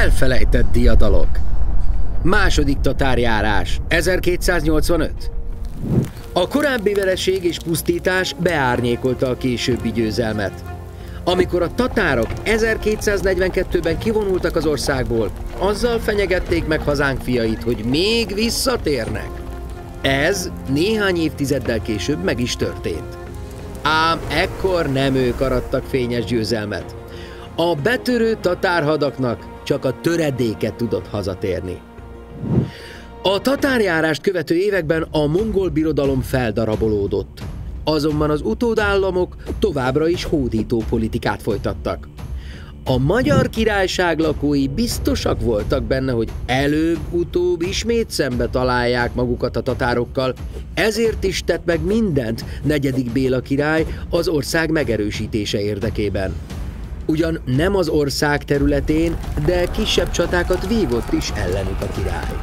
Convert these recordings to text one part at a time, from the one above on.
Elfelejtett diadalok. Második tatárjárás, 1285. A korábbi vereség és pusztítás beárnyékolta a későbbi győzelmet. Amikor a tatárok 1242-ben kivonultak az országból, azzal fenyegették meg hazánk fiait, hogy még visszatérnek. Ez néhány évtizeddel később meg is történt. Ám ekkor nem ők arattak fényes győzelmet. A betörő tatárhadaknak csak a töredéke tudott hazatérni. A tatárjárást követő években a mongol birodalom feldarabolódott. Azonban az utódállamok továbbra is hódító politikát folytattak. A Magyar Királyság lakói biztosak voltak benne, hogy előbb-utóbb ismét szembe találják magukat a tatárokkal, ezért is tett meg mindent negyedik Béla király az ország megerősítése érdekében. Ugyan nem az ország területén, de kisebb csatákat vívott is ellenük a király.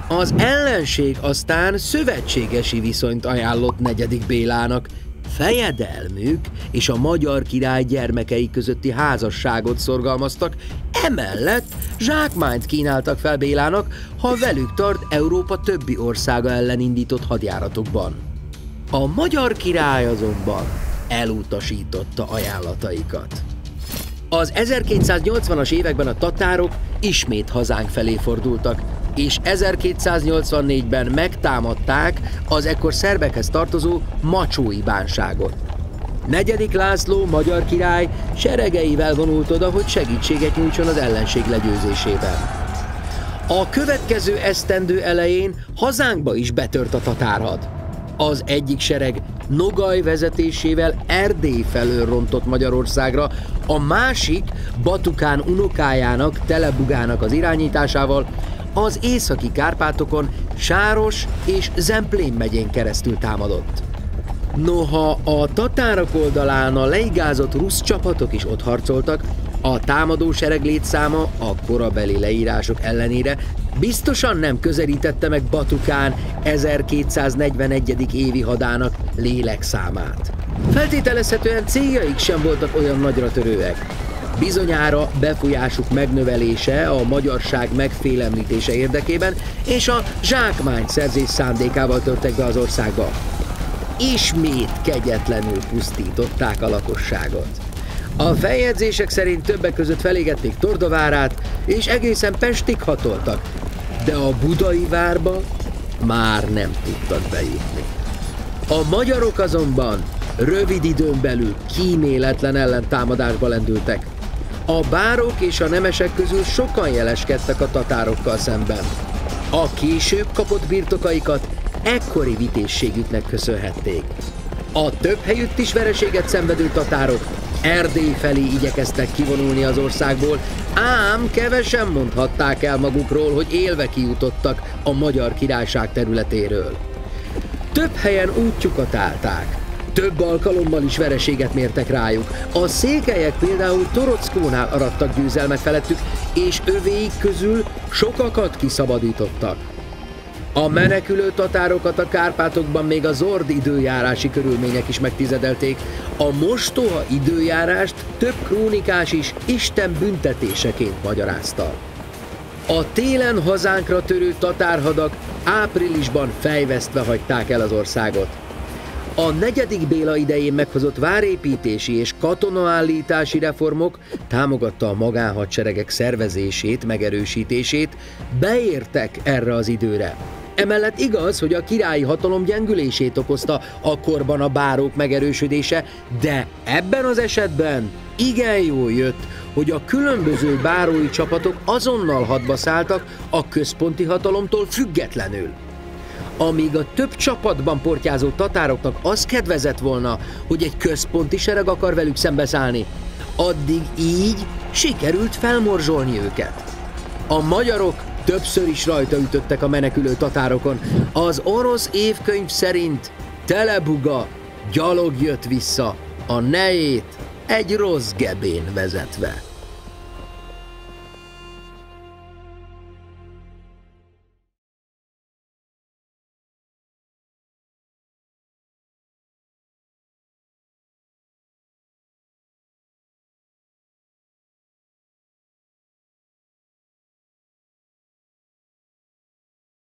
Az ellenség aztán szövetségesi viszonyt ajánlott negyedik Bélának. Fejedelmük és a magyar király gyermekei közötti házasságot szorgalmaztak, emellett zsákmányt kínáltak fel Bélának, ha velük tart Európa többi országa ellen indított hadjáratokban. A magyar király azonban elutasította ajánlataikat. Az 1280-as években a tatárok ismét hazánk felé fordultak, és 1284-ben megtámadták az ekkor szerbekhez tartozó macsói bánságot. Negyedik László magyar király seregeivel vonult oda, hogy segítséget nyújtson az ellenség legyőzésében. A következő esztendő elején hazánkba is betört a tatárhad. Az egyik sereg Nogaj vezetésével Erdély felől rontott Magyarországra, a másik Batukán unokájának, Telebugának az irányításával az északi Kárpátokon Sáros és Zemplén megyén keresztül támadott. Noha a tatárok oldalán a leigázott rusz csapatok is ott harcoltak, a támadó sereg létszáma a korabeli leírások ellenére biztosan nem közelítette meg Batukán 1241. évi hadának lélekszámát. Feltételezhetően céljaik sem voltak olyan nagyra törőek. Bizonyára befolyásuk megnövelése a magyarság megfélemlítése érdekében és a zsákmány szerzés szándékával törtek be az országba. Ismét kegyetlenül pusztították a lakosságot. A feljegyzések szerint többek között felégették Tordavárát, és egészen Pestig hatoltak, de a budai várba már nem tudtak bejutni. A magyarok azonban rövid időn belül kíméletlen ellentámadásba lendültek. A bárok és a nemesek közül sokan jeleskedtek a tatárokkal szemben. A később kapott birtokaikat ekkori vitézségüknek köszönhették. A több helyütt is vereséget szenvedő tatárok Erdély felé igyekeztek kivonulni az országból, ám kevesen mondhatták el magukról, hogy élve kijutottak a Magyar Királyság területéről. Több helyen útjukat állták, több alkalommal is vereséget mértek rájuk. A székelyek például Torockónál arattak győzelmet felettük, és övéik közül sokakat kiszabadítottak. A menekülő tatárokat a Kárpátokban még a zord időjárási körülmények is megtizedelték. A mostoha időjárást több krónikás is Isten büntetéseként magyarázta. A télen hazánkra törő tatárhadak áprilisban fejvesztve hagyták el az országot. A negyedik Béla idején meghozott várépítési és katonaállítási reformok támogatta a magánhadseregek szervezését, megerősítését, beértek erre az időre. Emellett igaz, hogy a királyi hatalom gyengülését okozta akkorban a bárók megerősödése, de ebben az esetben igen jól jött, hogy a különböző bárói csapatok azonnal hadba szálltak a központi hatalomtól függetlenül. Amíg a több csapatban portyázó tatároknak az kedvezett volna, hogy egy központi sereg akar velük szembeszállni, addig így sikerült felmorzsolni őket. A magyarok többször is rajta ütöttek a menekülő tatárokon. Az orosz évkönyv szerint Telebuga gyalog jött vissza, a nejét egy rossz gebén vezetve.